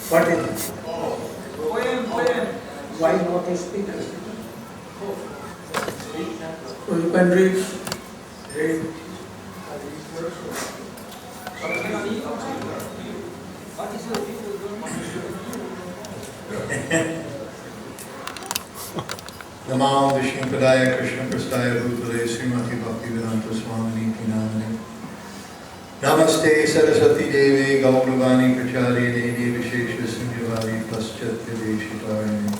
What is it? Why not a speaker? So you can read. Namo Vishnu Padaya Krishna Prastaya Bhutale Srimati Bhakti-Vedanta Swamini Namane Namaste Saraswati Devi Gauravani Prachari Devi Visheshva Sinjavari Paschatya Deshitarane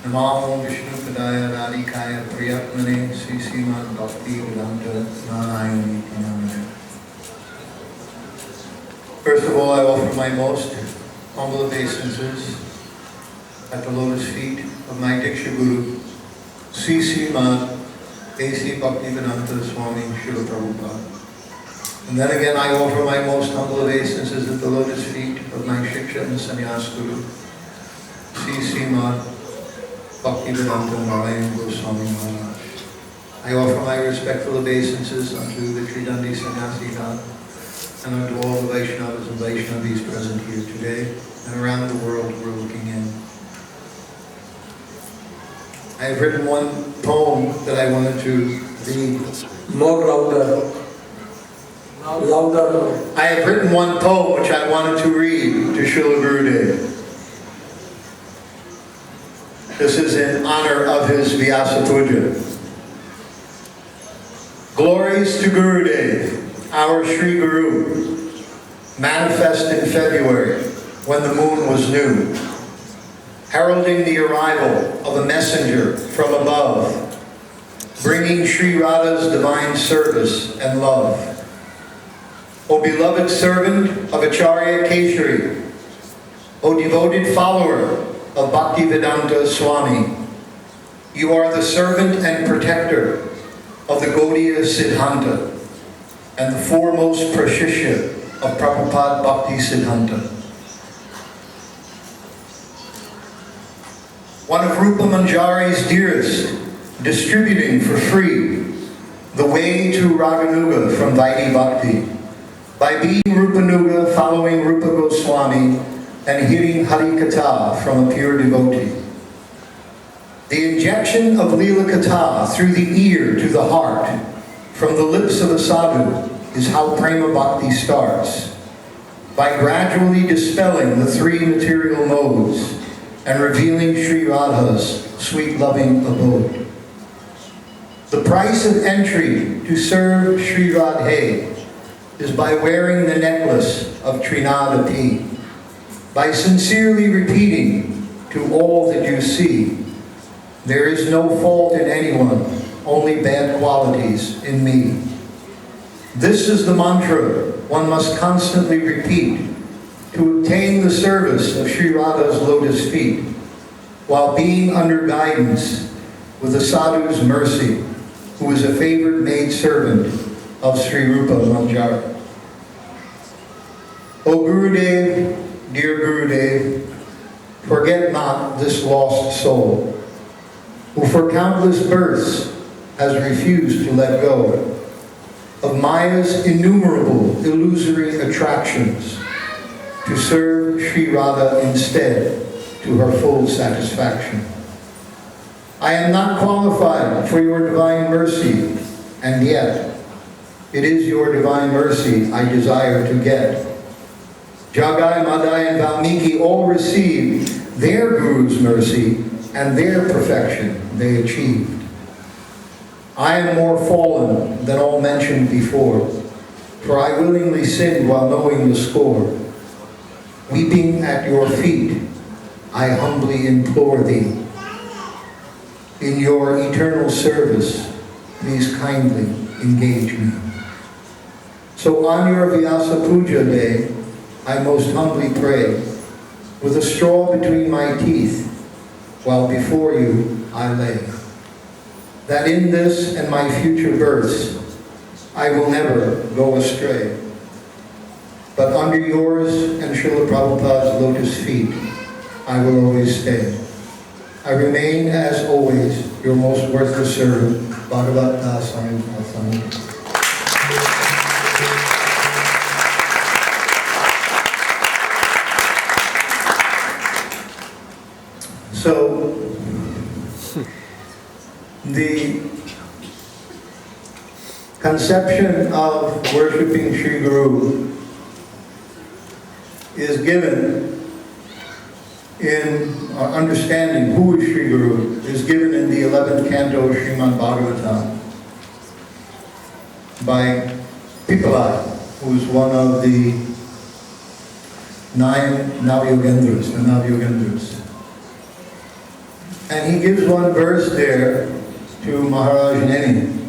Namo Vishnu Padaya Radhikaya Priyatmane Sri Srimad Bhakti-Vedanta Narayani Namane. First of all, I offer my most humble obeisances at the lotus feet of my Diksha Guru, Sri Srimad A.C. Bhakti-Vedanta Swami Srila Prabhupada. And then again I offer my most humble obeisances at the lotus feet of my Shiksha and Sannyas Guru, Sri Srimad Bhakti-Vedanta Narayan Goswami Maharaj. I offer my respectful obeisances unto the Tridandi Sannyasi God and unto all the Vaishnavas and Vaishnavis present here today and around the world we're looking in. I have written one poem that I wanted to read. More louder. Louder. I have written one poem which I wanted to read to Srila Gurudev. This is in honor of his Vyasa Puja. Glories to Gurudev, our Sri Guru, manifest in February when the moon was new, heralding the arrival of a messenger from above, bringing Sri Radha's divine service and love. O beloved servant of Acharya Keshari, O devoted follower of Bhakti-Vedanta Swami, you are the servant and protector of the Gaudiya Siddhanta and the foremost Prashishya of Prabhupada Bhakti Siddhanta. One of Rupa Manjari's dearest, distributing for free the way to Raganuga from Vaidhi Bhakti, by being Rupanuga following Rupa Goswami and hearing Hari Katha from a pure devotee. The injection of Leela Katha through the ear to the heart, from the lips of a sadhu, is how Prema Bhakti starts, by gradually dispelling the three material modes and revealing Sri Radha's sweet loving abode. The price of entry to serve Sri Radhe is by wearing the necklace of Trinadapi, by sincerely repeating to all that you see, there is no fault in anyone, only bad qualities in me. This is the mantra one must constantly repeat to obtain the service of Sri Radha's lotus feet, while being under guidance with the sadhu's mercy, who is a favored maidservant of Sri Rupa Manjari. O Gurudev, dear Gurudev, forget not this lost soul, who for countless births has refused to let go of Maya's innumerable illusory attractions to serve Sri Radha instead to her full satisfaction. I am not qualified for your divine mercy, and yet it is your divine mercy I desire to get. Jagai, Madai, and Valmiki all received their Guru's mercy and their perfection they achieved. I am more fallen than all mentioned before, for I willingly sinned while knowing the score. Weeping at your feet, I humbly implore thee. In your eternal service, please kindly engage me. So on your Vyasa Puja day, I most humbly pray, with a straw between my teeth, while before you I lay, that in this and my future births, I will never go astray, but under yours and Srila Prabhupada's lotus feet, I will always stay. I remain, as always, your most worthless servant, Bhagavat Dasai Mathani. conception of worshipping Sri Guru is given in, or understanding who is Sri Guru, is given in the 11th canto of Srimad Bhagavatam by Pipala, who is one of the 9 Navyogendras, the Navyogendras. And he gives one verse there to Maharaja Neni.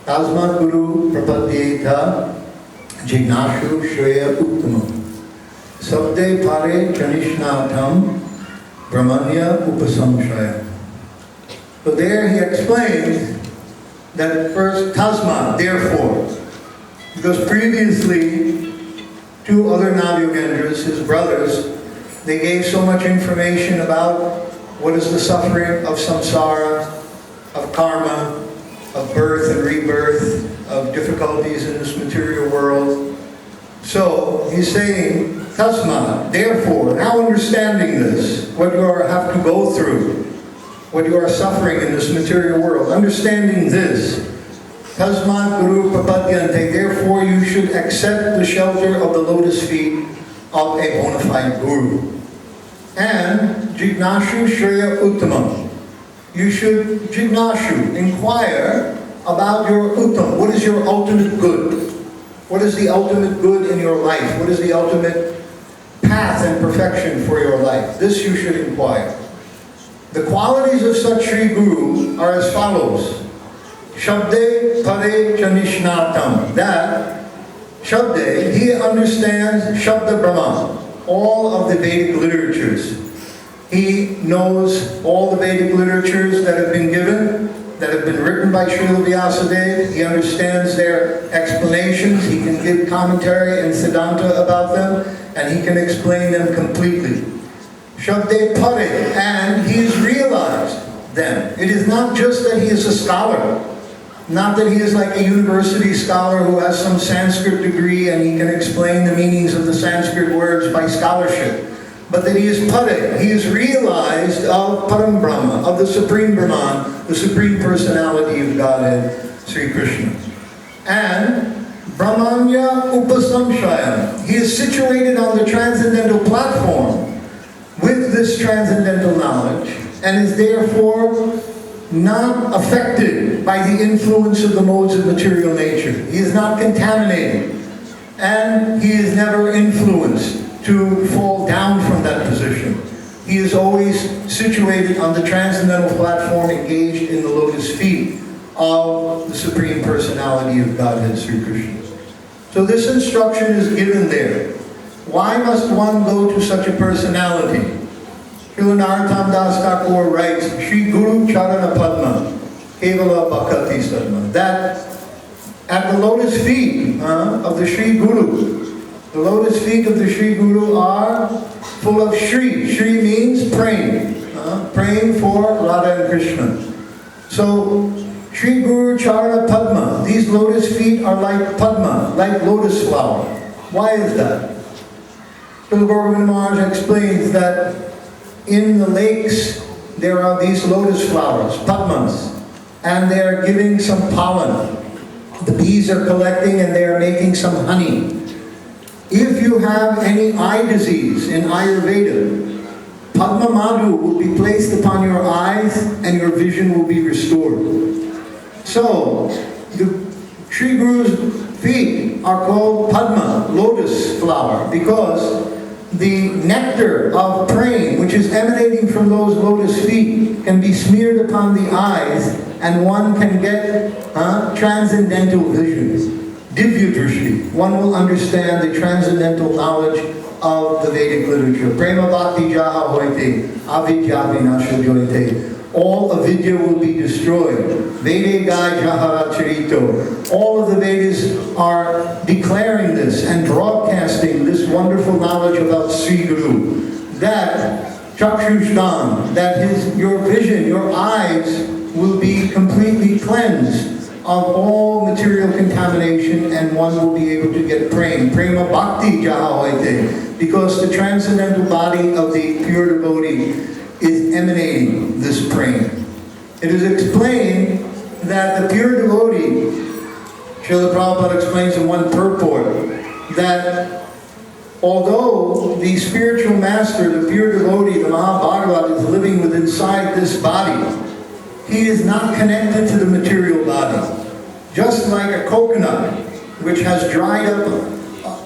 Tasmat Guru Prapadyeta Jignashu Shreya Uttamam Sabde Pare Chanishnatham Brahmanya Upasamshaya. So there he explains that first Tasmat, therefore, because previously 2 other Navyogendras, his brothers, they gave so much information about what is the suffering of samsara, of karma, of birth and rebirth, of difficulties in this material world. So he's saying, Tasma, therefore, now understanding this, what you have to go through, what you are suffering in this material world, understanding this, Tasma Guru Prapadyante, therefore you should accept the shelter of the lotus feet of a bona fide Guru. And Jignashu Shreya Uttamam. You should Jignashu, inquire about your Uttam. What is your ultimate good? What is the ultimate good in your life? What is the ultimate path and perfection for your life? This you should inquire. The qualities of such Sri Guru are as follows. Shabde Pare Chanishnatam. That Shabde, he understands Shabda Brahma, all of the Vedic literatures. He knows all the Vedic literatures that have been given, that have been written by Srila Vyasadeva. He understands their explanations. He can give commentary and siddhanta about them, and he can explain them completely. Shabde Pare, and he's realized them. It is not just that he is a scholar, not that he is like a university scholar who has some Sanskrit degree and he can explain the meanings of the Sanskrit words by scholarship, but that he is Pare. He is realized of Param Brahma, of the Supreme Brahman, the Supreme Personality of Godhead, Sri Krishna. And Brahmanya Upasamshayam. He is situated on the transcendental platform with this transcendental knowledge and is therefore not affected by the influence of the modes of material nature. He is not contaminated, and he is never influenced to fall down from that position. He is always situated on the transcendental platform, engaged in the lotus feet of the Supreme Personality of Godhead, Sri Krishna. So this instruction is given there. Why must one go to such a personality? Srila Narottam Das Thakur writes, Shri Guru Charana Padma, Kevala Bhakati Sadma, that at the lotus feet of the Shri Guru, the lotus feet of the Shri Guru are full of Shri. Shri means praying, praying for Radha and Krishna. So, Shri Guru Charana Padma, these lotus feet are like Padma, like lotus flower. Why is that? Srila Govinda Maharaj explains that in the lakes there are these lotus flowers, Padmas, and they are giving some pollen. The bees are collecting and they are making some honey. If you have any eye disease in Ayurveda, Padma Madhu will be placed upon your eyes and your vision will be restored. So, the Sri Guru's feet are called Padma, lotus flower, because the nectar of praying, which is emanating from those lotus feet, can be smeared upon the eyes and one can get transcendental visions. Divya Drishti. One will understand the transcendental knowledge of the Vedic literature. Prema Bhakti Jaha Hoite, Avidya Vinasha Joite. All avidya will be destroyed. Vede Gai Jahara Charito. All of the Vedas are declaring this and broadcasting this wonderful knowledge about Sri Guru. That Chakshushtan, that your vision, your eyes will be completely cleansed of all material contamination, and one will be able to get praying. Prema Bhakti Jahawaite, because the transcendental body of the pure devotee is emanating this praying. It is explained that the pure devotee Srila Prabhupada explains in one purport that although the spiritual master, the pure devotee, the Maharaja, is living within inside this body, he is not connected to the material body. Just like a coconut, which has dried up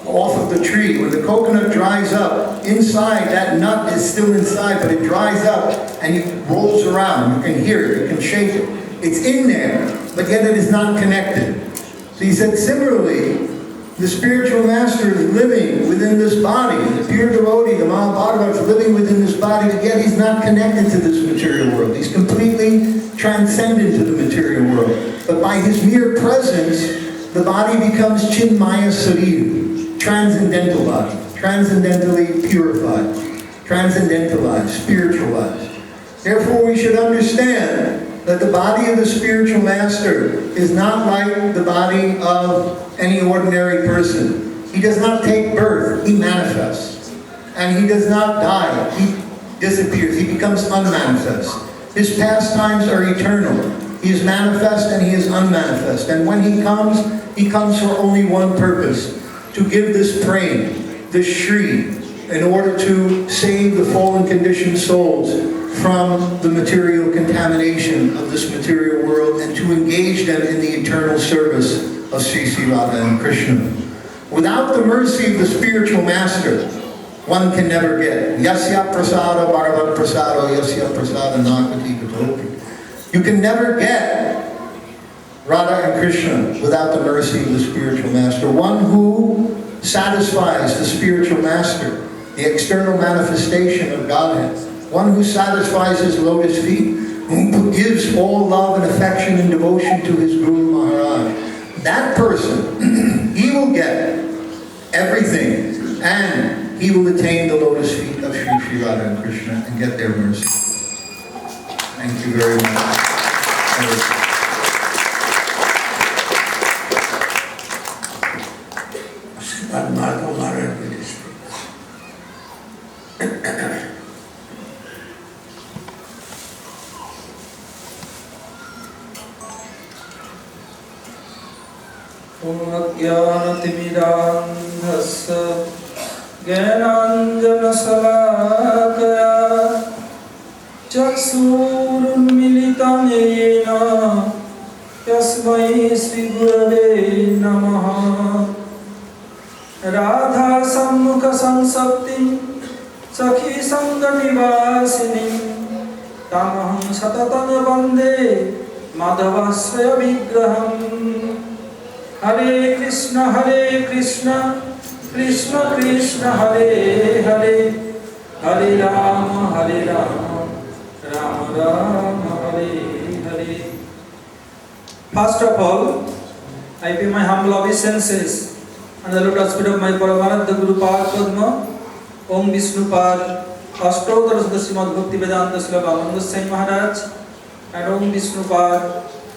off of the tree. When the coconut dries up, inside, that nut is still inside, but it dries up and it rolls around. You can hear it, you can shake it. It's in there, but yet it is not connected. So he said, similarly, the spiritual master is living within this body. The pure devotee, the Maharaja, is living within this body, but yet he's not connected to this material world. He's completely transcendent to the material world. But by his mere presence, the body becomes Chinmaya Sarira, transcendental body, transcendentally purified, transcendentalized, spiritualized. Therefore, we should understand that the body of the spiritual master is not like the body of any ordinary person. He does not take birth, he manifests. And he does not die, he disappears, he becomes unmanifest. His pastimes are eternal. He is manifest and he is unmanifest. And when he comes for only one purpose, to give this prem, this Shri, in order to save the fallen conditioned souls from the material contamination of this material world and to engage them in the eternal service of Sri Radha and Krishna. Without the mercy of the spiritual master, one can never get. Yasya prasada bhagavat prasado yasya prasada nagati katopi. You can never get Radha and Krishna without the mercy of the spiritual master. One who satisfies the spiritual master, the external manifestation of Godhead. One who satisfies his lotus feet, who gives all love and affection and devotion to his Guru Maharaj. That person, he will get everything, and he will attain the lotus feet of Sri Radha and Krishna and get their mercy. Thank you very much. Maharaja will speak. Om-Jnana-Timidandhassa Jnananjana-Salakaya Chaksurunmilitam Yena Yasmai Sri-Gurave Namaha Radha Sammukha Sansakti Sakhi Sangha Nivasini Tamaham Satatana Bande Madhavasvaya Vigraham Hare Krishna, Krishna Krishna, Hare Hare, Hare Rama, Rama Rama, Hare Hare. First of all, I pay my humble obeisances and the lotus feet of my Paramahansa Guru Pad Padma, Om Vishnu Pad, Ashtodhara Srimad Bhakti Vedanta Srila Goswami Maharaj, and Om Vishnu Pad,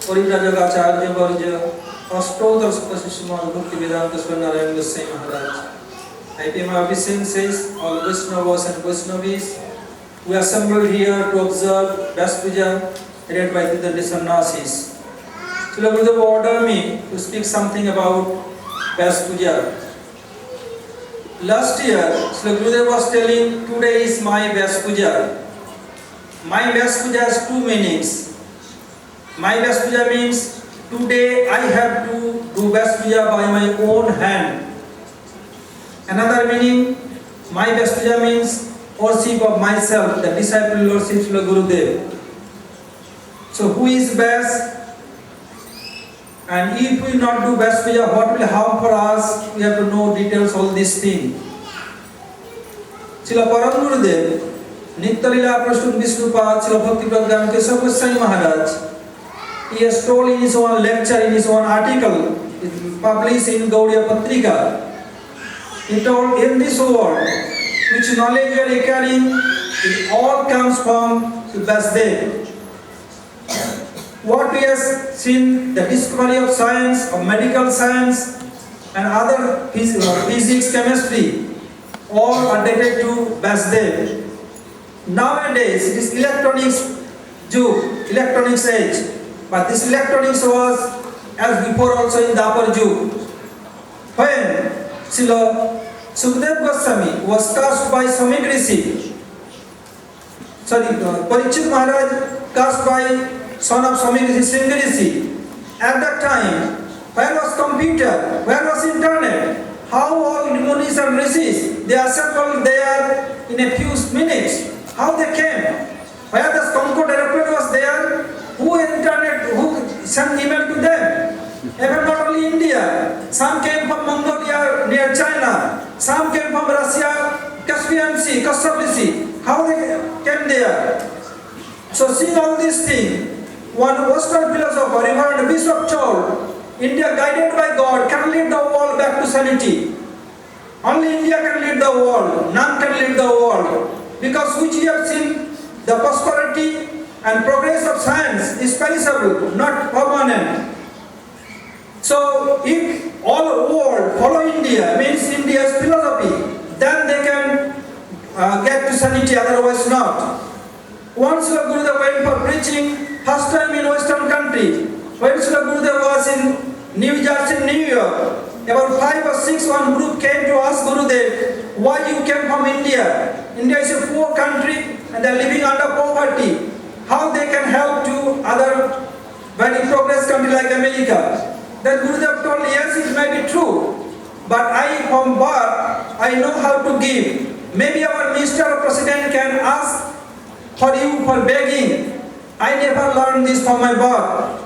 Parijagacharya Varja, Ashtodhara Srimad Bhakti Vedanta Srila Narayan Goswami Maharaj. I pay my obeisances, all Vaishnavas and Vaishnavis. We assembled here to observe Vyas Puja led by the Sannyasis. Srila Gurudev ordered me to speak something about Vyas Puja. Last year, Srila Gurudev was telling, today is my Vyas Puja. My Vyas Puja has two meanings. My Vyas Puja means, today I have to do Vyas Puja by my own hand. Another meaning, my Vyas Puja means worship of myself, the disciple worship Srila Gurudev. So who is Vyas? And if we not do Vyas Puja, what will harm for us? We have to know details all these things. Srila Param Gurudev, Nitya Lila Prasthut Vishnupad, Srila Bhakti Pragyan Keshav Goswami Maharaj, he has told in his own lecture, in his own article, published in Gaudiya Patrika. He told, in this world, which knowledge we are acquiring, it all comes from Vyasdev. What we have seen, the discovery of science, of medical science, and other physics, chemistry, all are dated to Vyasdev. Nowadays, it is electronics age, but this electronics was as before also in the Upper Yug. When Srila Sukdev Goswami was cast by Samik Rishi, Parikshit Maharaj cast by son of Samik Rishi, Singh Rishi. At that time, where was computer? Where was internet? How all munis and rishis, they assembled there in a few minutes. How they came? Where the Concorde aeroplane was there? Who sent email to them? Even not only India. Some came from Mongolia near China. Some came from Russia, Caspian Sea, Kaspi Sea. How they came there? So seeing all these things, one Western philosopher, Reverend Bishop told, India guided by God can lead the world back to sanity. Only India can lead the world, none can lead the world. Because which we have seen, the prosperity and progress of science is perishable, not permanent. So if all world follow India, means India's philosophy, then they can get to sanity, otherwise not. Once Srila Gurudev went for preaching, first time in Western country, when Srila Gurudev was in New Jersey, New York, about 5 or 6 one group came to ask Gurudev, why you came from India? India is a poor country and they are living under poverty. How they can help to other very progress country like America? Then Gurudev told, yes, it may be true, but I from birth, I know how to give. Maybe our Minister or President can ask for you for begging. I never learned this from my birth.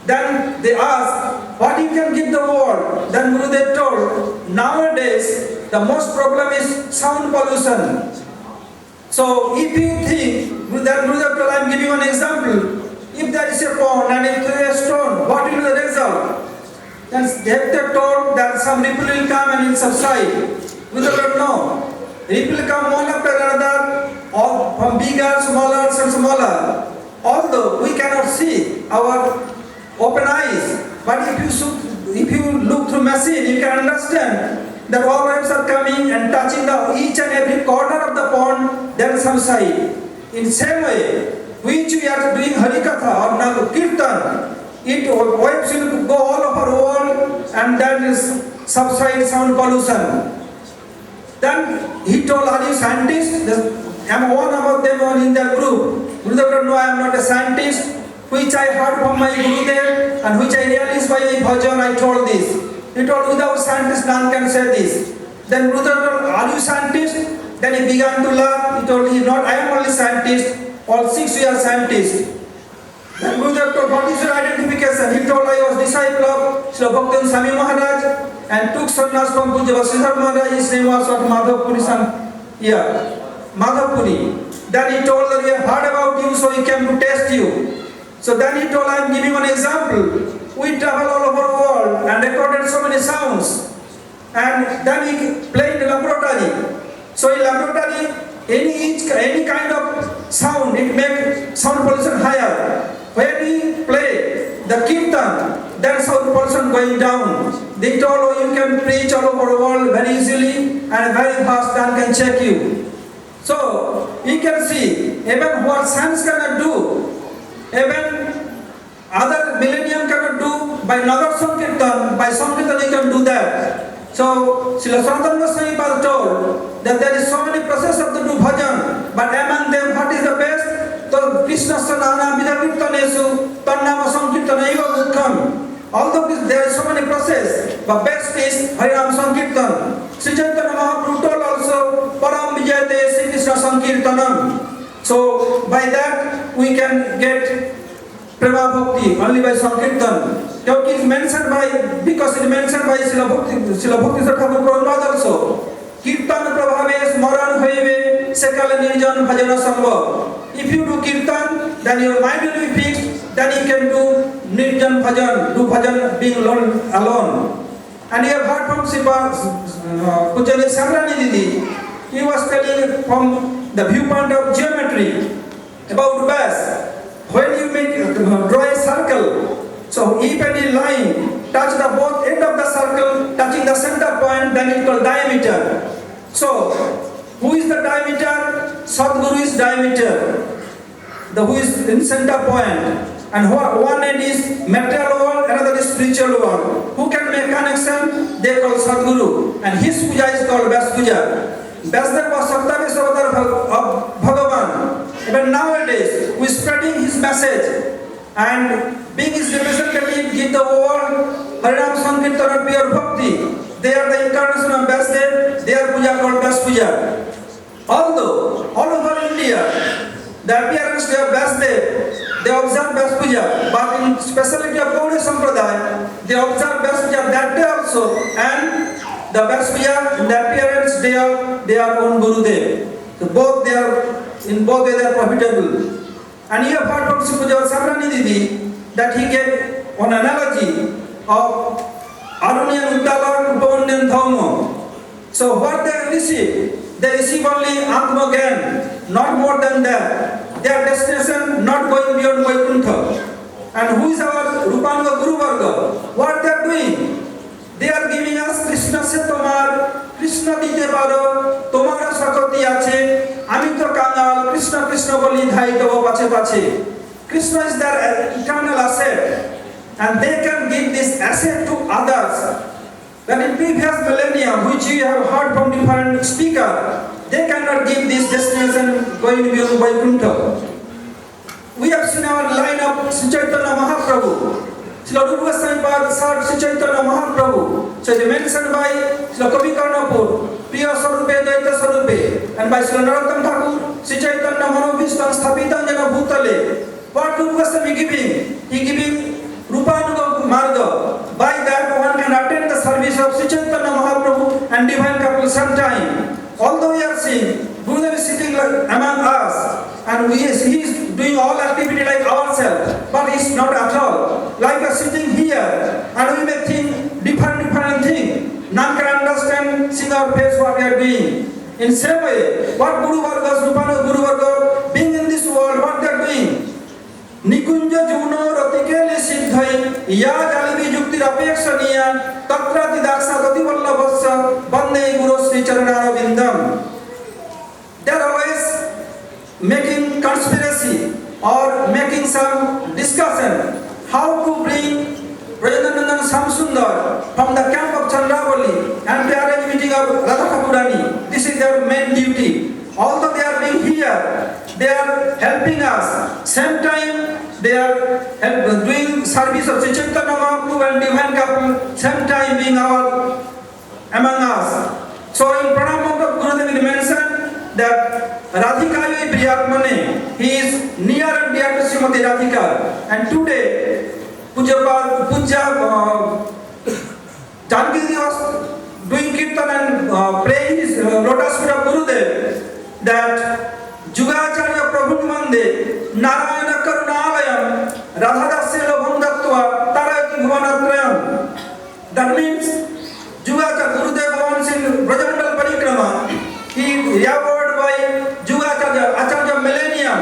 Then they asked, what you can give the world? Then Gurudev told, nowadays the most problem is sound pollution. So if you think, then Gurudev told, I am giving one example. If there is a pond and if there is a stone, what will be the result? Then they told that some ripple will come and will subside. Gurudev told, no. Ripple will come one after another, or from bigger, smaller, and smaller. Although we cannot see our open eyes, but if you look through machine, you can understand that all waves are coming and touching each and every corner of the pond, then subside. In same way, which we are doing Harikatha or Kirtan, waves will go all over the world and then is subside sound pollution. Then he told, are you scientists? Am one of them in their group. Gurudev told, no, I am not a scientist, which I heard from my Gurudev and which I realized by my bhajan, I told this. He told, without scientist, none can say this. Then Gurudev told, are you scientist? Then he began to laugh. He told, not, I am only scientist. All 6 we are scientists. Then Gurudev told, what is your identification? He told, I was disciple of Srila Bhakti Swami Maharaj and took sannyas from Puja Vasudhara Maharaj. His name was Madhavpuri. Madhavpuri. Then he told that we have heard about you, so we came to test you. So then he told, I am giving one example. We travel all over the world and recorded so many sounds. And then we play in the laboratory. So in laboratory, any kind of sound, it makes sound pollution higher. When we play the kirtan, then sound pollution going down. They told, oh, you can preach all over the world very easily and very fast, and can check you. So you can see, even what science cannot do, even other millennium cannot do, by Nagar Sankirtan, by Sankirtan you can do that. So Srila Sanatana Goswami told that there is so many processes of the do bhajan, but among them what is the best? So Krishna Sanana Vidakirtanesu Tannama Sankirtana Eva Mukham. Although there are so many processes, but best is Harinam Sankirtan. Sri Chaitanya Mahaprabhu told also Param Vijayate Sri Krishna Sankirtanam. So by that we can get Prema Bhakti only by Sankirtan. It is mentioned by, because it is mentioned by Srila Bhakti Thakur Prabhupada also. Kirtan Prabhave Smaran Hoive Sekala Nirjan Bhajana Sambha. If you do Kirtan, then your mind will be fixed, then you can do Nirjan Bhajan, do Bhajan being alone. And you have heard from Pujani Samrani Didi. He was telling from the viewpoint of geometry about base. When you draw a circle, so if any line touch the both end of the circle, touching the center point, then it called diameter. So, who is the diameter? Sadguru is diameter, who is in center point. And one end is material world, another is spiritual world. Who can make connection? They call Sadguru. And his puja is called Vyas Puja. Vyasdev was Saptavish avatar of Bhagavan. But nowadays, we spreading his message and being his representative, give the world Harinam Sankirtan of pure bhakti. They are the incarnation of Vyasdev. They are puja called Vyas Puja. Although all over India, the appearance of Vyasdev, they observe Vyas Puja, but in speciality of Gaudiya Sampradaya, they observe Vyas Puja that day also, and the Vyas Puja in the appearance they are their own Gurudev. So both they are in both ways they are profitable. And you have heard from Sri Puja Sabrani Didi that he gave an analogy of Arunian Uttala Upavanyan Dhamma. So what they receive only Atma Gyan, not more than that. Their destination not going beyond Vaikuntha. And who is our Rupanga Guru Varga? What they are doing? They are giving us Krishna se tomar, Krishna dite paro, tomara sakoti ache, ami to kangal, Krishna Krishna boli dhai to pache pache. Krishna is their eternal asset, and they can give this asset to others. But in previous millennium, which you have heard from different speakers, they cannot give this destination going beyond Vaikuntha. We have seen our line of Sri Chaitanya Mahaprabhu. Srila Rupa Goswami served Sri Chaitanya Mahaprabhu. So they mentioned by Srila Kavi Karnapur, Priya Sarupe, Daita Sarupe, and by Srila Narottam Thakur, Sri Chaitanya Manovishtam Sthapitam Jana Bhutale. What Rupa Goswami giving? He giving Rupanuga Marga. By that one can attend the service of Sri Chaitanya Mahaprabhu and divine couple sometime. Although we are seeing Gurudev is sitting among us, and he is doing all activity like ourselves, but he is not at all. Like we are sitting here, and we may think different thing. None can understand, seeing our face what we are doing. In same way, what Guru Vargas, Rupana Guru Varga, being in this world, what they are doing? Nikunja Juno Ratikele Siddhai, Ya Jalibi Jukti Rapekshaniya, Tatrati Daksa Gati Vallabhasya, Bande Guru Sri Charanara Vindam. They are always making conspiracy or making some discussion how to bring Rajanandan Samsundar from the camp of Chandravali and they arrange meeting of Radha Kapurani. This is their main duty. Although they are being here, they are helping us. Same time, they are doing service of Sri Chaitanya Mahaprabhu and divine couple. Same time being among us. So in Pranam of Gurudev it mentioned that Radhika Priyatmane, he is near and dear to Srimati Radhika. And today, Puja Janki was doing kirtan and praying his lotus feet of Gurudev that Jugacharya Prabhu Mande Narayana Karunalayam Radhadasya Labham Dattva Tarayati Bhuvanatrayam. That means Jugacharya Gurudev wants in Brajamandal Parikrama. He rewarded by Jugacharya Acharya Millennium.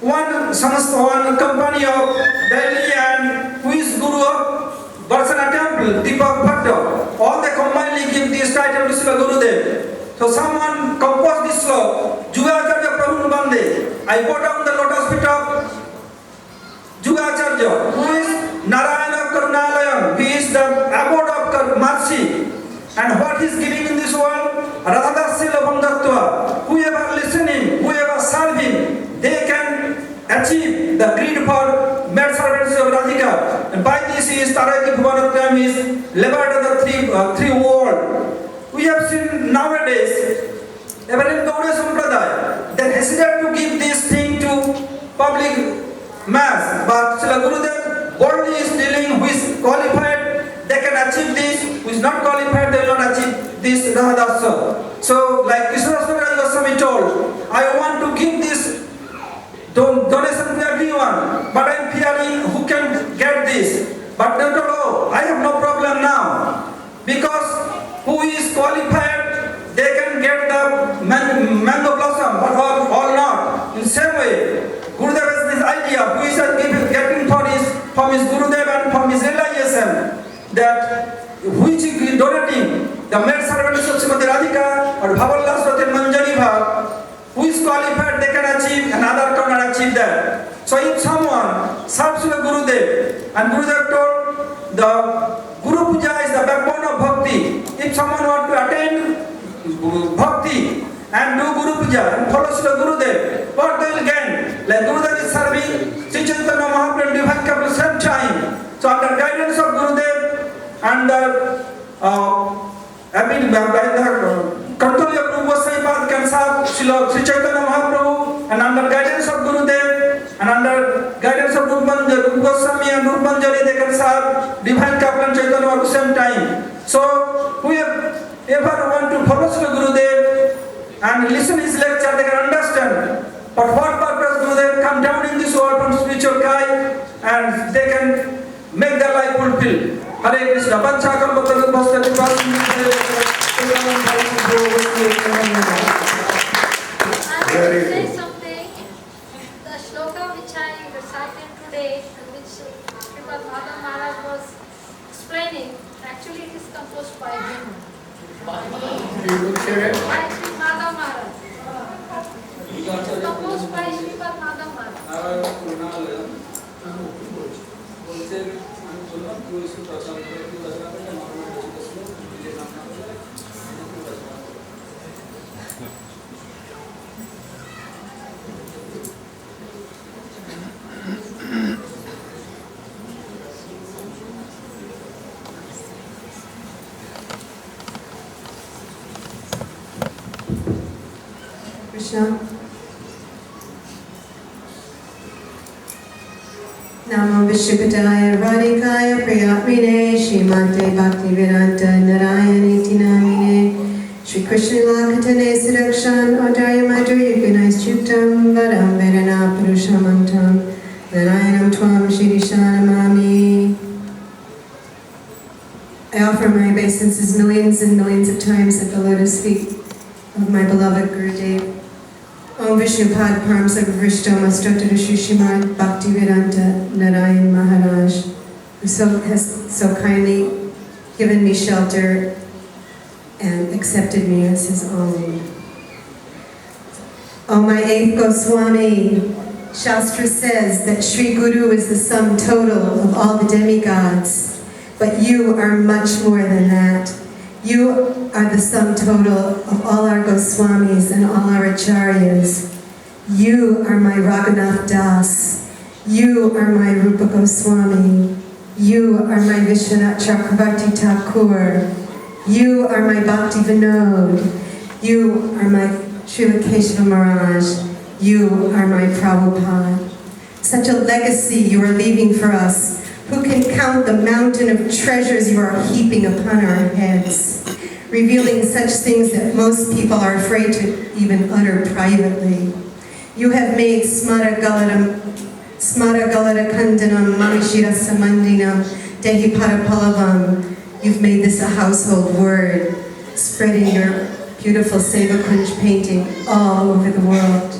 One company of Delhi and who is Guru of Barsana Temple, Deepak Bhatta. All they combinedly give this title to Srila Gurudev. So someone composed this sloka, Jugacharya Prabhu Bande. I put down the lotus feet of Jugacharya, who is Narayana Karunalayam. He is the abode of mercy. And what he is giving in this world, Radhadasya Labham Dattva. Whoever listening, whoever serving, they can achieve the greed for made servants of Radhika. And by this he is Tarayati Bhuvanatrayam, is liberated the three world. We have seen nowadays, even in Gaudiya Sampradaya, they hesitate to give this thing to public mass. But Srila Gurudev boldly is dealing who is qualified, they can achieve this, who is not qualified, they will not achieve this Rahadasa. So, like Krishna Goswami told, I want to give this donation to everyone, but I am fearing who can get this. But they told, oh, I have no problem now, because who is qualified, they can get the mango blossom, but all not. In same way, Gurudev has this idea, who is getting from his Gurudev and from his realization, that which is donating, the maid servants of Srimati Radhika or Bhavallas Rati Manjari Bhav, who is qualified, they can achieve, and other cannot achieve that. So if someone serves the Gurudev, and Gurudev told the Guru Puja is the backbone of bhakti. If someone wants to attain bhakti and do Guru Puja and follows the Gurudev, what they will gain? Like Gurudev is serving Sri Chaitanya Mahaprabhu and Divine Cup at the same time. So under guidance of Gurudev and control of Guru Goswami Pad can serve Sri Chaitanya Mahaprabhu, and under guidance of Gurudev and under guidance of Rupa Goswami and Rupa Manjari they can serve Divine Cup and Chaitanya at the same time. So whoever want to follow Sri Gurudev and listen his lecture, they can understand. But what purpose Gurudev come down in this world from spiritual sky and they can make their life fulfilled. Hare Krishna. Panchakam Bhattadu Bhastati I want to say something. The shloka which I recited today, and which Srila Maharaj was explaining, actually it is composed by him. By Sri Maharaj. It is composed by Srila Maharaj. Krishna. Namo Vishnupadaya Radhikaya Priyatmine Srimate Bhakti-Vedanta Narayani Namine Shri Krishna Lakatane Surakshan Adaya Madhurya Gunais Chuktam Varam Vedana Purushamantam Narayanam Tvam Shirishanamami. I offer my obeisances millions and millions of times at the lotus feet of my beloved Gurudev. Om Vishnu Pad Param Sarvavishtam Astrata Shri Srimad Bhakti-Vedanta Narayan Maharaj, who has so kindly given me shelter and accepted me as his own. O my eighth Goswami, Shastra says that Sri Guru is the sum total of all the demigods, but you are much more than that. You are the sum total of all our Goswamis and all our Acharyas. You are my Raghunath Das. You are my Rupa Goswami. You are my Vishwanath Chakravarti Thakur. You are my Bhakti Vinod. You are my Srila Keshava Maharaj. You are my Prabhupada. Such a legacy you are leaving for us. Who can count the mountain of treasures you are heaping upon our heads, revealing such things that most people are afraid to even utter privately. You have made Smara Galata Kandanam Mamishira Samandinam Dehi Parapalavam. You've made this a household word, spreading your beautiful Seva Kunj painting all over the world.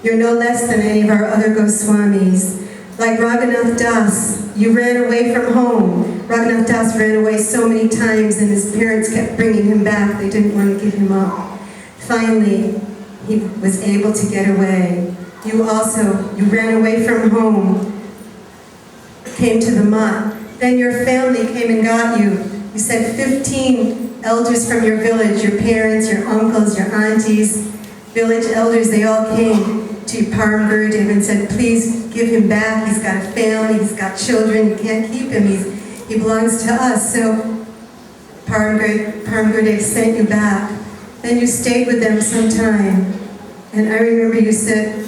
You're no less than any of our other Goswamis. Like Raghunath Das, you ran away from home. Raghunath Das ran away so many times and his parents kept bringing him back. They didn't want to give him up. Finally, he was able to get away. You ran away from home, came to the Mat. Then your family came and got you. You said 15 elders from your village, your parents, your uncles, your aunties, village elders, they all came to Param Gurudev and said, please give him back. He's got a family, he's got children, you can't keep him, he belongs to us. So Param Gurudev sent you back. Then you stayed with them some time. And I remember you said,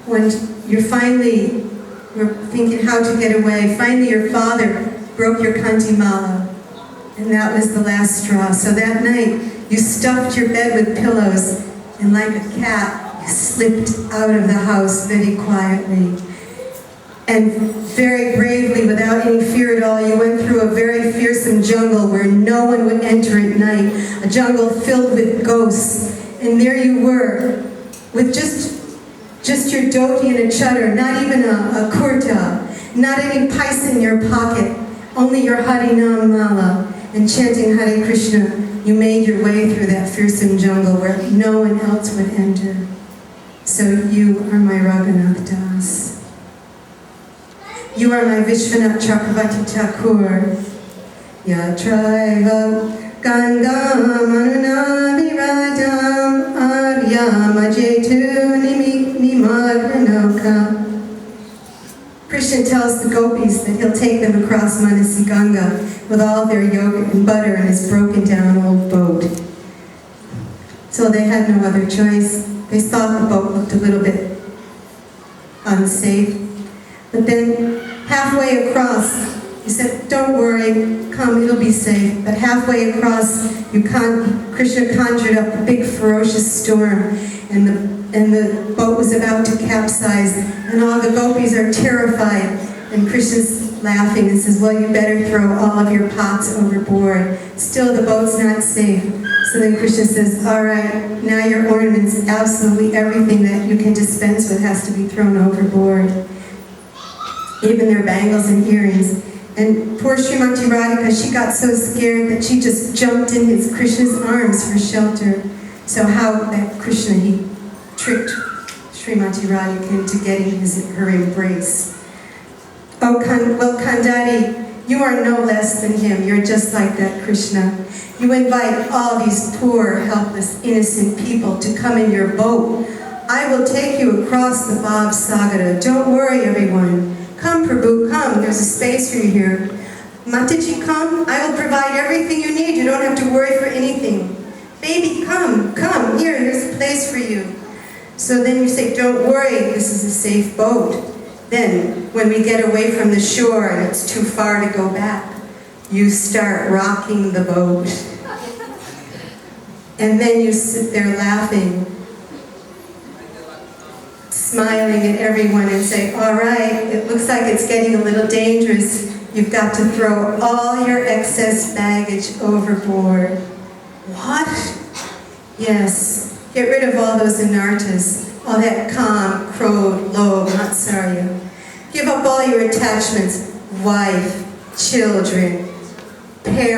when you finally were thinking how to get away, finally your father broke your kanti mala. And that was the last straw. So that night, you stuffed your bed with pillows, and like a cat, slipped out of the house very quietly. And very bravely, without any fear at all, you went through a very fearsome jungle where no one would enter at night, a jungle filled with ghosts. And there you were, with just your dhoti and a chadar, not even a kurta, not any paisa in your pocket, only your Harinam mala, and chanting Hare Krishna, you made your way through that fearsome jungle where no one else would enter. So you are my Raghunath Das. You are my Vishwanath Chakravarti Thakur. Yatraiva Gangam Anunaviradam Aryam Ajetu Nimagranoka. Krishna tells the gopis that he'll take them across Manasi Ganga with all their yogurt and butter in his broken down old boat. So they had no other choice. They thought the boat looked a little bit unsafe. But then halfway across, he said, don't worry, come, it'll be safe. But halfway across, Krishna conjured up a big ferocious storm, and the boat was about to capsize, and all the gopis are terrified. And Krishna's laughing and says, well, you better throw all of your pots overboard. Still, the boat's not safe. So then Krishna says, all right, now your ornaments, absolutely everything that you can dispense with has to be thrown overboard. Even their bangles and earrings. And poor Srimati Radhika, she got so scared that she just jumped in Krishna's arms for shelter. So how that Krishna, he tricked Srimati Radhika into getting her embrace. Oh, Kandari, you are no less than him. You're just like that Krishna. You invite all these poor, helpless, innocent people to come in your boat. I will take you across the Bhav Sagara. Don't worry, everyone. Come, Prabhu, come. There's a space for you here. Mataji, come. I will provide everything you need. You don't have to worry for anything. Baby, come. Here's a place for you. So then you say, don't worry, this is a safe boat. Then, when we get away from the shore and it's too far to go back, you start rocking the boat. And then you sit there laughing, smiling at everyone and say, all right, it looks like it's getting a little dangerous. You've got to throw all your excess baggage overboard. What? Yes, get rid of all those anartas. All that Kam, Krodh, Lobh, Matsarya. Give up all your attachments, wife, children,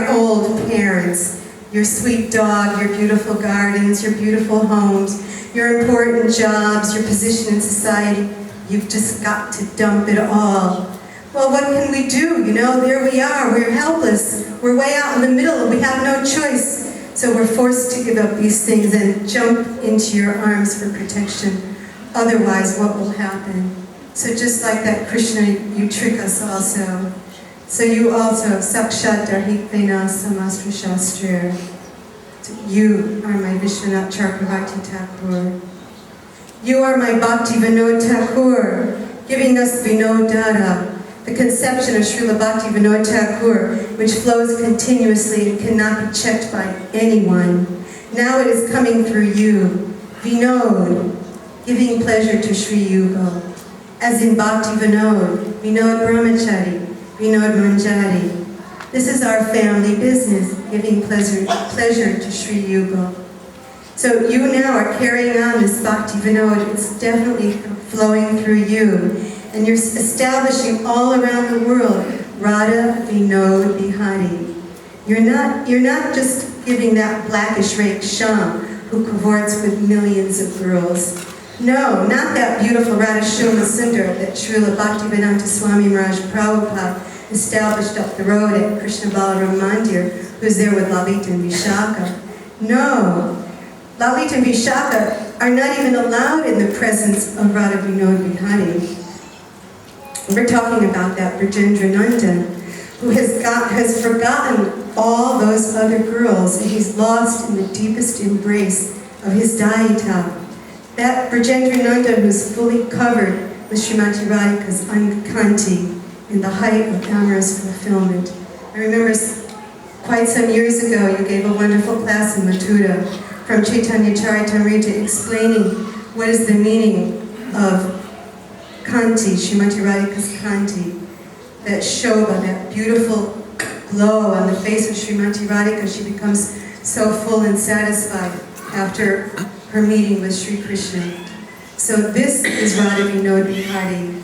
old parents, your sweet dog, your beautiful gardens, your beautiful homes, your important jobs, your position in society. You've just got to dump it all. Well, what can we do? You know, there we are. We're helpless. We're way out in the middle. We have no choice. So we're forced to give up these things and jump into your arms for protection. Otherwise, what will happen? So just like that, Krishna, you trick us also. So you also, Sakshat Darhikvena Samastra Shastra. You are my Vishwanath Chakravarti Thakur. You are my Bhakti Vinod Thakur, giving us Vinod Dada, the conception of Srila Bhakti Vinod Thakur, which flows continuously and cannot be checked by anyone. Now it is coming through you, Vinod, giving pleasure to Sri Yugal. As in Bhakti Vinod, Vinod Brahmachari, Vinod Manjari. This is our family business, giving pleasure to Sri Yugal. So you now are carrying on this Bhakti Vinod. It's definitely flowing through you. And you're establishing all around the world, Radha Vinod Bihari. You're not just giving that blackish rake Sham who cavorts with millions of girls. No, not that beautiful Radha Shoma Sundar that Srila Bhaktivedanta Swami Maharaj Prabhupada established up the road at Krishna Balaram Mandir, who's there with Lalita and Vishaka. No, Lalita and Vishaka are not even allowed in the presence of Radha Vinod Bihari. We're talking about that Brajendra Nandan, who has forgotten all those other girls, and he's lost in the deepest embrace of his Daita. That Brajendra Nandan who's fully covered with Srimati Radhika's Kanti in the height of amorous fulfillment. I remember quite some years ago you gave a wonderful class in Mathura from Chaitanya Charitamrita explaining what is the meaning of Kanti, Srimati Radhika's Kanti, that Shobha, that beautiful glow on the face of Srimati Radhika. She becomes so full and satisfied after her meeting with Sri Krishna. So this is Radha Vinod Bihari.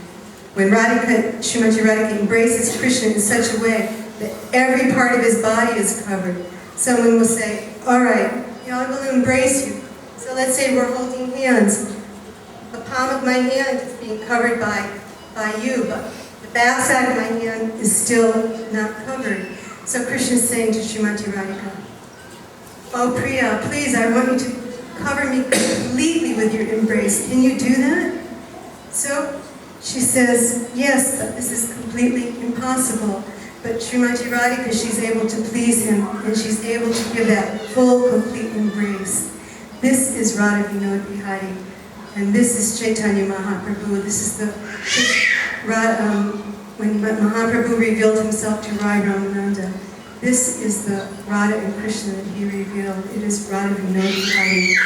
When Srimati Radhika embraces Krishna in such a way that every part of his body is covered, someone will say, all right, I will embrace you. So let's say we're holding hands. palm of my hand is being covered by you, but the back side of my hand is still not covered. So Krishna is saying to Srimati Radhika, "Oh Priya, please, I want you to cover me completely with your embrace. Can you do that?" So she says, "Yes, but this is completely impossible." But Srimati Radhika, she's able to please him, and she's able to give that full, complete embrace. This is Radha Vinod Bihari, and this is Chaitanya Mahaprabhu. This is when Mahaprabhu revealed himself to Rai Ramananda. This is the Radha and Krishna that he revealed. It is Radha Vinod Bihari.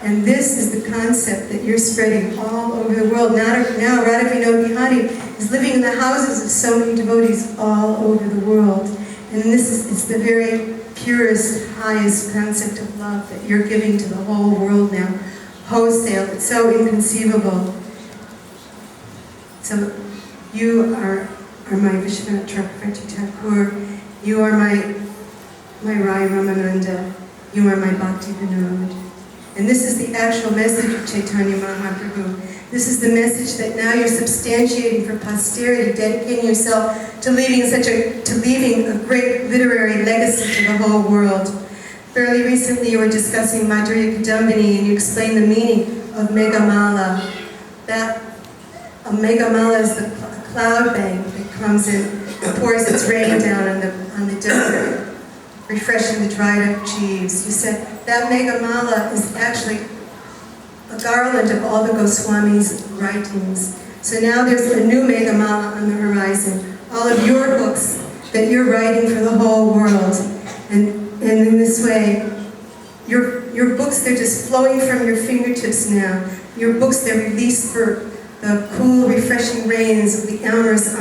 And this is the concept that you're spreading all over the world. Now Radha Vinod Bihari is living in the houses of so many devotees all over the world. And it's the very purest, highest concept of love that you're giving to the whole world now. Wholesale. It's so inconceivable. So you are my Vishwanath Chakravarti Thakur. You are my Rai Ramananda. You are my Bhakti Vinod. And this is the actual message of Chaitanya Mahaprabhu. This is the message that now you're substantiating for posterity, dedicating yourself to leaving a great literary legacy to the whole world. Fairly recently you were discussing Madhurya Kadambini, and you explained the meaning of Megamala. That a Megamala is the cloud bank that comes in, pours its rain down on the desert, refreshing the dried up leaves. You said that Megamala is actually a garland of all the Goswamis' writings. So now there's a new Megamala on the horizon. All of your books that you're writing for the whole world. And in this way, your books, they're just flowing from your fingertips now. Your books, they're released for the cool, refreshing rains of the amorous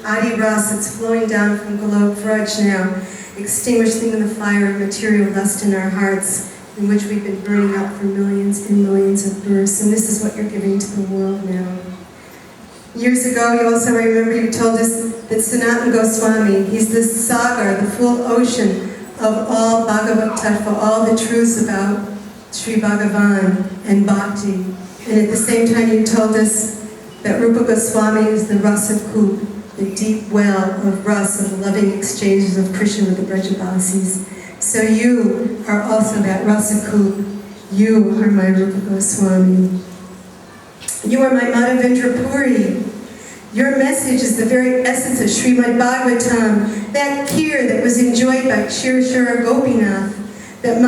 Adi Ras that's flowing down from Golok Vraj now, extinguishing the fire of material lust in our hearts, in which we've been burning up for millions and millions of births. And this is what you're giving to the world now. Years ago, I remember you told us that Sanatana Goswami, he's the sagar, the full ocean of all Bhagavad Tattva, all the truths about Sri Bhagavan and Bhakti. And at the same time, you told us that Rupa Goswami is the rasa koop, the deep well of rasa, of loving exchanges of Krishna with the Brajabasis. So you are also that rasa koop. You are my Rupa Goswami. You are my Madhavendra Puri. Your message is the very essence of Srimad Bhagavatam, that kheer that was enjoyed by Kshirashara Gopinath, that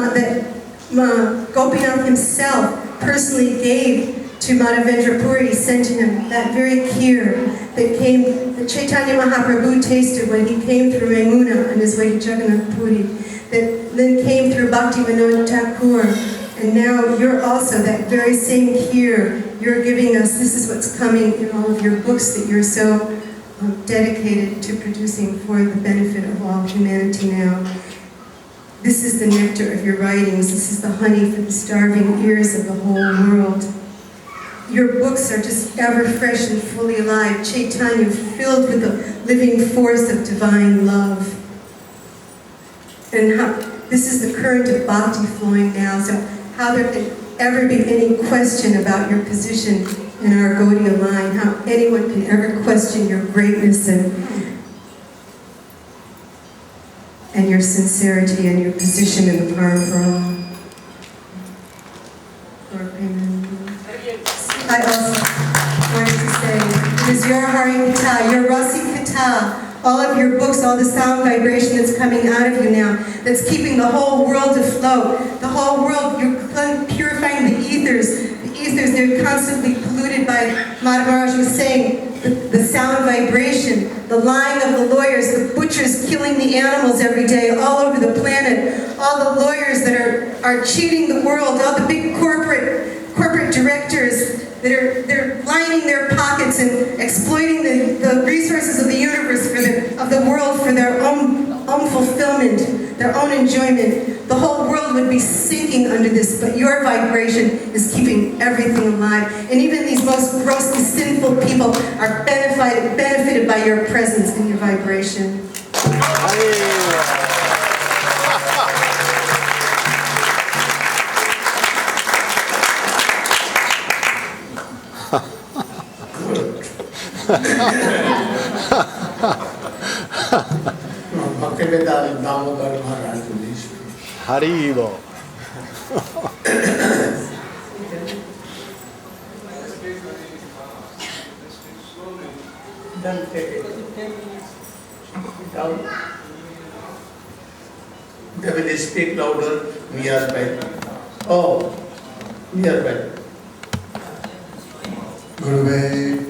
Gopinath himself personally gave to Madhavendra Puri, sent to him that very kheer that Chaitanya Mahaprabhu tasted when he came through Yamuna on his way to Jagannath Puri, that then came through Bhakti Vinod Thakur, and now you're also that very same kheer. You're giving us, this is what's coming in all of your books that you're so dedicated to producing for the benefit of all humanity now. This is the nectar of your writings. This is the honey for the starving ears of the whole world. Your books are just ever fresh and fully alive. Chaitanya, filled with the living force of divine love. And this is the current of bhakti flowing now. So how there can ever be any question about your position in our Gaudiya line, how anyone can ever question your greatness and your sincerity and your position in the Parampara. I also wanted to say, it is your Hari Kata, your Rasi Kata, all of your books, all the sound vibration that's coming out of you now, that's keeping the whole world afloat. The whole world, you're purifying the ethers. The ethers, they're constantly polluted by, Maharaja was saying, the sound vibration, the lying of the lawyers, the butchers killing the animals every day all over the planet, all the lawyers that are cheating the world, all the big corporate directors that are lining their pockets and exploiting the resources of the universe, of the world for their own fulfillment, their own enjoyment. The whole world would be sinking under this, but your vibration is keeping everything alive. And even these most grossly sinful people are benefited by your presence and your vibration. Bhaktivedanta Damodar Maharaj will speak. Haribo. Then take it down. They will speak louder nearby. Oh, nearby. Gurudev.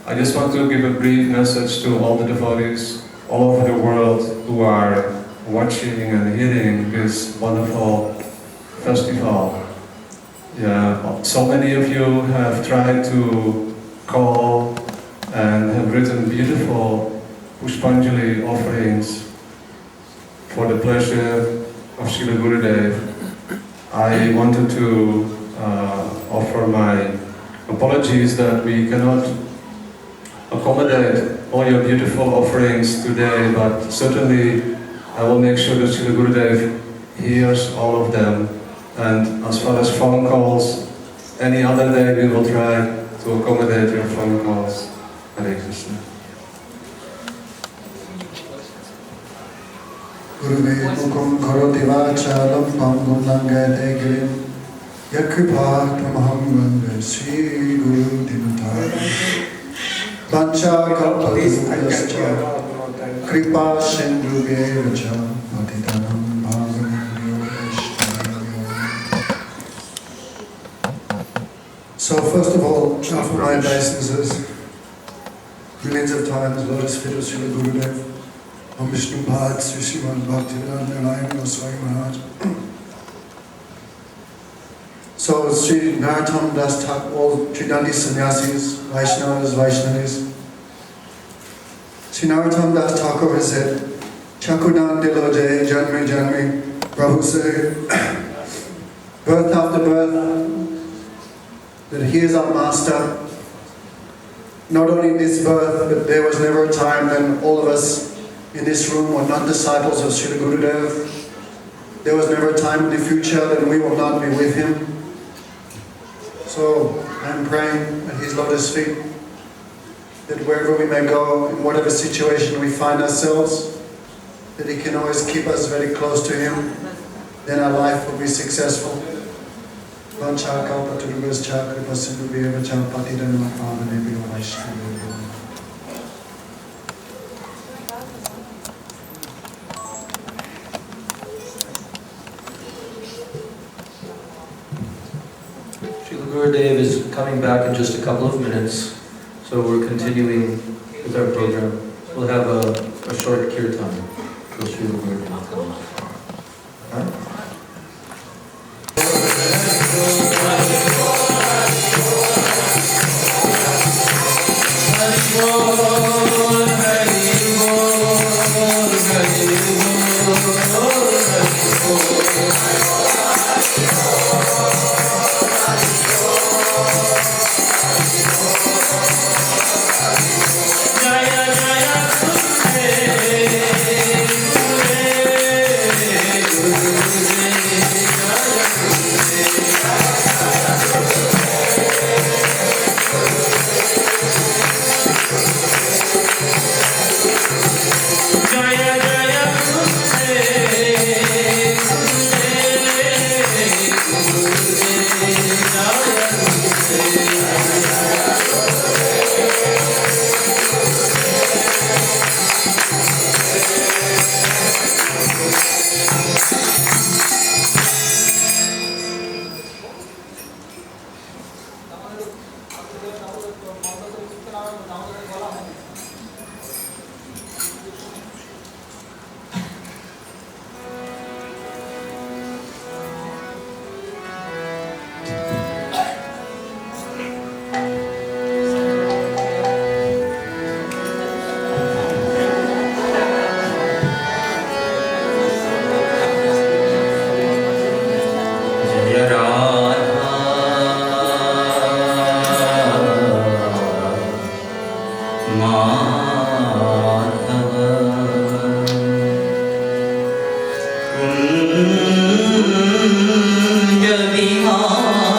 I just want to give a brief message to all the devotees all over the world who are watching and hearing this wonderful festival. Yeah, so many of you have tried to call and have written beautiful Pushpanjali offerings for the pleasure of Srila Gurudev. I wanted to offer my apologies that we cannot accommodate all your beautiful offerings today, but certainly I will make sure that Srila Gurudev hears all of them. And as far as phone calls, any other day we will try to accommodate your phone calls. Hare Krishna. Gurudev mukum karoti vachalam pangum langate girim yakripa tamaham vande Sri Guru Dinatara Pancha kalpatarubhyascha kripa sindhubhyevacha patitanam bhavanebhyo vaishnavyo. So first of all, offer my obeisances. Millions of times, lotus feet of Srila Gurudev, Om Vishnu Bhat, Sri Srimad Bhaktivedanta Narayan Goswami Maharaj. So Sri Narottam Das Thakur, all Tridandi sannyasis, Vaishnavas, Vaishnavis. Sri Narottam Das Thakur has said, Chakunan Diloje, Janme Janme, Prabhu said, birth after birth, that he is our master. Not only in this birth, but there was never a time when all of us in this room were not disciples of Srila Gurudev. There was never a time in the future that we will not be with him. So I'm praying at his lotus feet that wherever we may go, in whatever situation we find ourselves, that he can always keep us very close to him, then our life will be successful. Srila Gurudev is coming back in just a couple of minutes, so we're continuing with our program. We'll have a short kirtan with Srila Gurudev. Kunja Bihari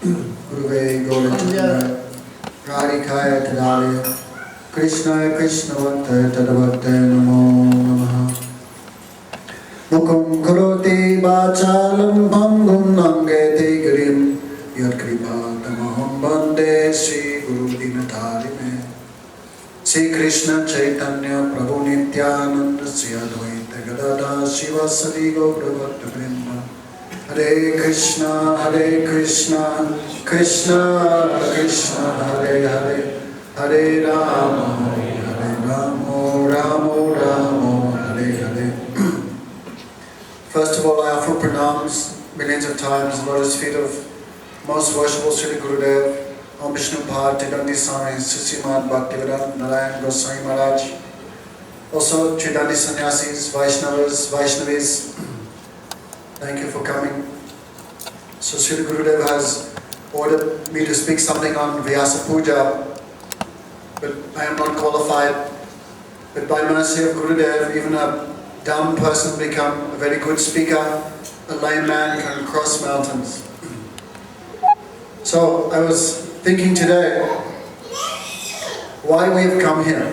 Guruve Gaurachandra Radhikaya Tadalya Krishna Krishna Bhakta Tadavakta Namo Namaha Mukham Karoti Vachalam Bhangum Nangete Girim Yat Kripa Tamaham Bande Sri Guru Dinatharime Sri Krishna Chaitanya Prabhu Nityananda Sri Advaita Gadada Shiva Sadi Gaura Bhakta Vrinda Hare Krishna Krishna Krishna Hare Hare Hare Rama Rama Rama Hare Hare. First of all, I offer pranams millions of times at the lotus feet of most worshipful Srila Gurudev, Om Vishnu Bhat, Tidandi Swami, Srimad Bhaktivedanta Narayan Goswami Maharaj, also Tridandi Sannyasis, Vaishnavas, Vaishnavis. Thank you for coming. So Srila Gurudev has ordered me to speak something on Vyasa Puja, but I am not qualified. But by mercy of Gurudev, even a dumb person become a very good speaker. A lame man can cross mountains. So I was thinking today, why we have come here,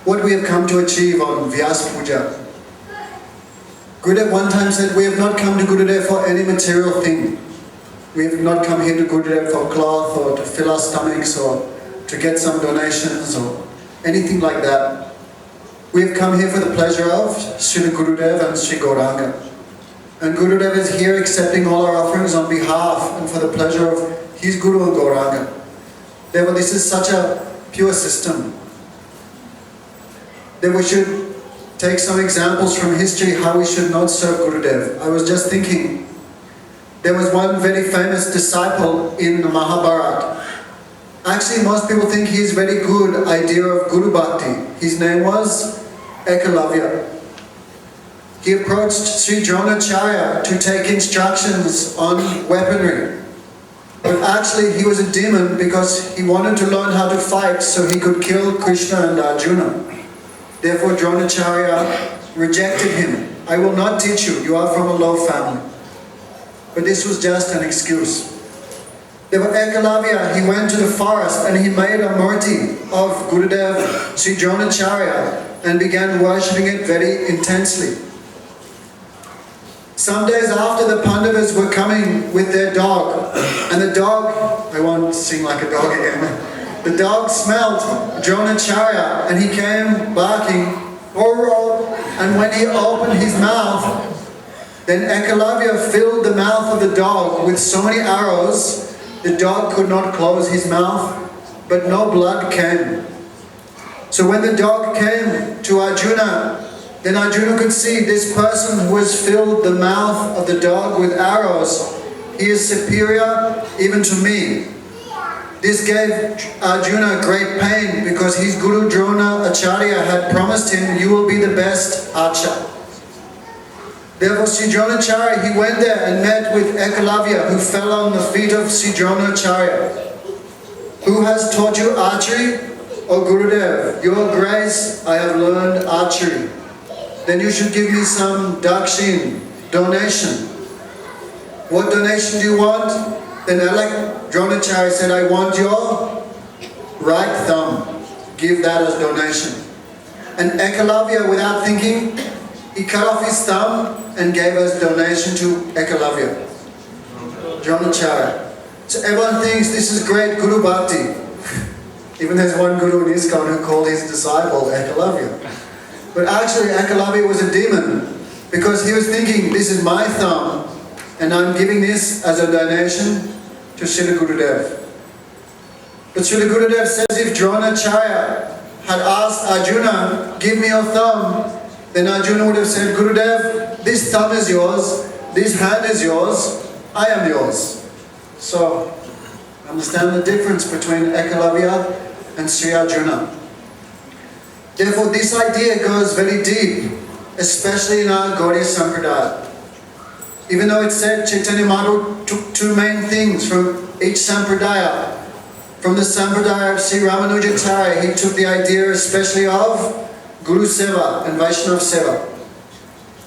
what we have come to achieve on Vyasa Puja. Gurudev one time said, we have not come to Gurudev for any material thing. We have not come here to Gurudev for cloth or to fill our stomachs or to get some donations or anything like that. We have come here for the pleasure of Srila Gurudev and Sri Gauranga. And Gurudev is here accepting all our offerings on behalf and for the pleasure of his Guru and Gauranga. Therefore, this is such a pure system that we should take some examples from history how we should not serve Gurudev. I was just thinking, there was one very famous disciple in the Mahabharata. Actually, most people think he's very good idea of Guru Bhakti. His name was Ekalavya. He approached Sri Dronacharya to take instructions on weaponry. But actually he was a demon because he wanted to learn how to fight so he could kill Krishna and Arjuna. Therefore Dronacharya rejected him. I will not teach you, you are from a low family. But this was just an excuse. Therefore Ekalavya, he went to the forest and he made a murti of Gurudev, Sri Dronacharya, and began worshipping it very intensely. Some days after, the Pandavas were coming with their dog, and the dog, I won't sing like a dog again, the dog smelled Dronacharya and he came barking, and when he opened his mouth, then Ekalavya filled the mouth of the dog with so many arrows, the dog could not close his mouth, but no blood came. So when the dog came to Arjuna, then Arjuna could see this person who has filled the mouth of the dog with arrows, he is superior even to me. This gave Arjuna great pain because his Guru Drona Acharya had promised him, you will be the best archer. Therefore Sri Dronacharya, he went there and met with Ekalavya, who fell on the feet of Sri Dronacharya. Who has taught you archery? O Gurudev, your grace, I have learned archery. Then you should give me some dakshin, donation. What donation do you want? Then Dronacharya said, I want your right thumb. Give that as donation. And Ekalavya, without thinking, he cut off his thumb and gave as donation to Ekalavya, Dronacharya. So everyone thinks this is great Guru Bhakti. Even there's one Guru in ISKCON who called his disciple Ekalavya. But actually Ekalavya was a demon because he was thinking, this is my thumb and I'm giving this as a donation to Srila Gurudev. But Srila Gurudev says if Dronacharya had asked Arjuna, give me your thumb, then Arjuna would have said, Gurudev, this thumb is yours, this hand is yours, I am yours. So, understand the difference between Ekalavya and Sri Arjuna. Therefore, this idea goes very deep, especially in our Gaudiya Sampradaya. Even though it said Chaitanya Mahaprabhu took two main things from each Sampradaya. From the Sampradaya of Sri Ramanujacharya, he took the idea especially of Guru Seva and Vaishnava Seva.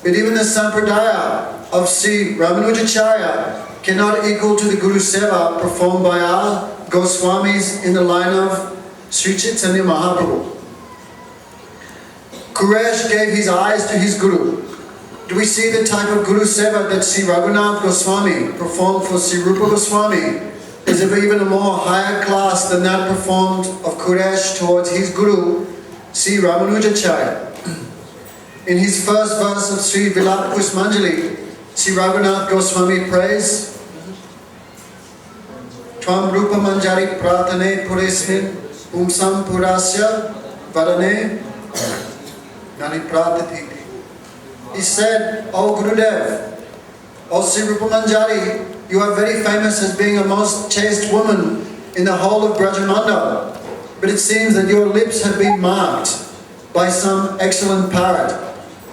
But even the Sampradaya of Sri Ramanujacharya, cannot equal to the Guru Seva performed by our Goswamis in the line of Sri Chaitanya Mahaprabhu. Quresh gave his eyes to his Guru. Do we see the type of Guru Seva that Sri Raghunath Goswami performed for Sri Rupa Goswami is of even a more higher class than that performed of Quresh towards his Guru, Sri Ramanujacharya. In his first verse of Sri Vilapa Pushpanjali, Sri Raghunath Goswami prays, Tvam Rupa Manjari Pratane Puresmin Umsam Purasya Varane Nani Pratati. He said, O Gurudev, O Sri Rupa Manjari, you are very famous as being a most chaste woman in the whole of Brajamanda, but it seems that your lips have been marked by some excellent parrot.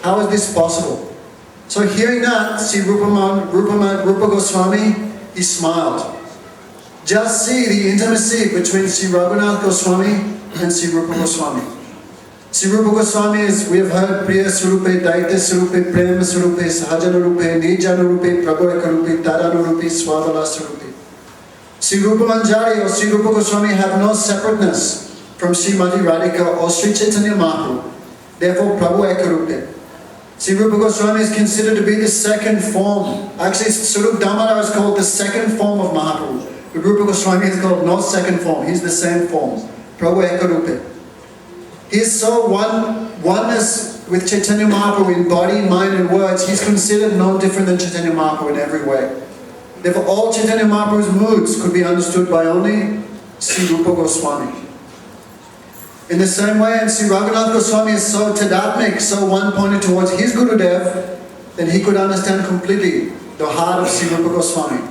How is this possible? So hearing that, Sri Rupa Goswami, he smiled. Just see the intimacy between Sri Raghunath Goswami and Sri Rupa Goswami. Sri Rupa Goswami is, we have heard, Priya Swarupe, Daitya Swarupe, Prema Swarupe, Sahajana Rupe, Nijana Rupe, Prabhu Ekarupe, Tadana Rupe, Swavala Swarupe. Sri Rupa Manjari or Sri Rupa Goswami have no separateness from Srimati Radhika or Sri Chaitanya Mahaprabhu. Therefore, Prabhu Ekarupe. Sri Rupa Goswami is considered to be the second form. Actually, Swarup Damodar is called the second form of Mahaprabhu. But Rupa Goswami is called no second form. He's the same form. Prabhu Ekarupe. He is so oneness with Chaitanya Mahaprabhu in body, mind and words. He's considered no different than Chaitanya Mahaprabhu in every way. Therefore, all Chaitanya Mahaprabhu's moods could be understood by only Sri Rupa Goswami. In the same way, and Sri Raghunath Goswami is so tadatmik, so one-pointed towards his Gurudev, then he could understand completely the heart of Sri Rupa Goswami.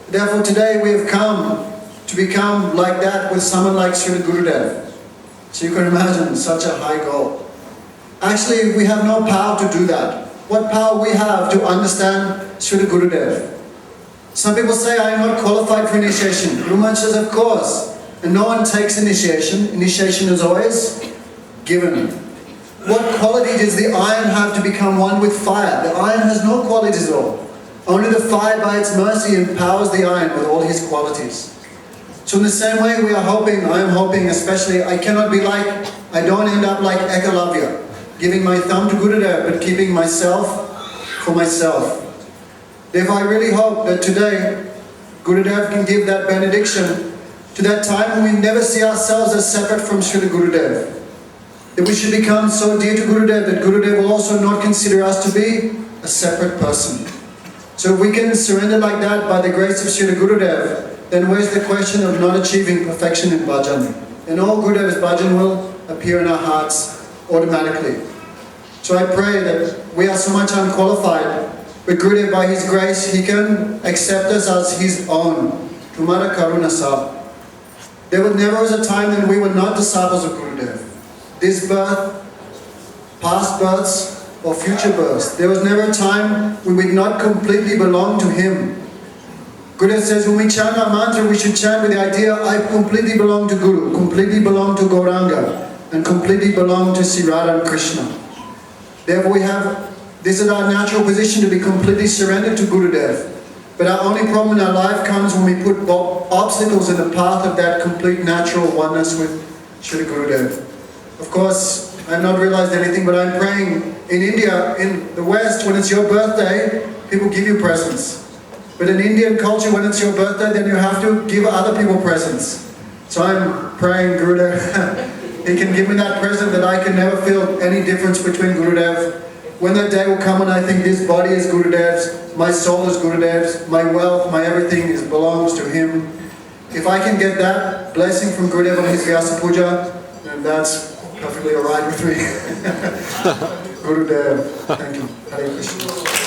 Therefore, today we have come to become like that with someone like Sri Gurudev. So you can imagine such a high goal. Actually, we have no power to do that. What power we have to understand Sri Gurudev? Some people say, I am not qualified for initiation. Guru Maharaj says, of course. And no one takes initiation. Initiation is always given. What quality does the iron have to become one with fire? The iron has no qualities at all. Only the fire by its mercy empowers the iron with all his qualities. So in the same way we are hoping, I am hoping especially, I cannot be like, I don't end up like Ekalavya, giving my thumb to Gurudev but keeping myself for myself. Therefore I really hope that today Gurudev can give that benediction to that time when we never see ourselves as separate from Srila Gurudev. That we should become so dear to Gurudev that Gurudev will also not consider us to be a separate person. So if we can surrender like that by the grace of Srila Gurudev, then where's the question of not achieving perfection in bhajan? And all Gurudev's bhajan will appear in our hearts automatically. So I pray that we are so much unqualified, but Gurudev by his grace, he can accept us as his own. Tumara karuna sab. There never was a time when we were not disciples of Gurudev. This birth, past births, or future births. There was never a time when we did not completely belong to him. Gurudev says when we chant our mantra, we should chant with the idea, I completely belong to Guru, completely belong to Gauranga, and completely belong to Sri Radha and Krishna. Therefore we have, this is our natural position to be completely surrendered to Gurudev. But our only problem in our life comes when we put obstacles in the path of that complete natural oneness with Sri Gurudev. Of course, I have not realized anything, but I'm praying in India, in the West, when it's your birthday, people give you presents. But in Indian culture, when it's your birthday, then you have to give other people presents. So I'm praying, Gurudev, he can give me that present that I can never feel any difference between Gurudev. When that day will come and I think this body is Gurudev's, my soul is Gurudev's, my wealth, my everything belongs to him. If I can get that blessing from Gurudev on his Vyasa Puja, then that's perfectly alright with me. Gurudev, thank you. Hare Krishna.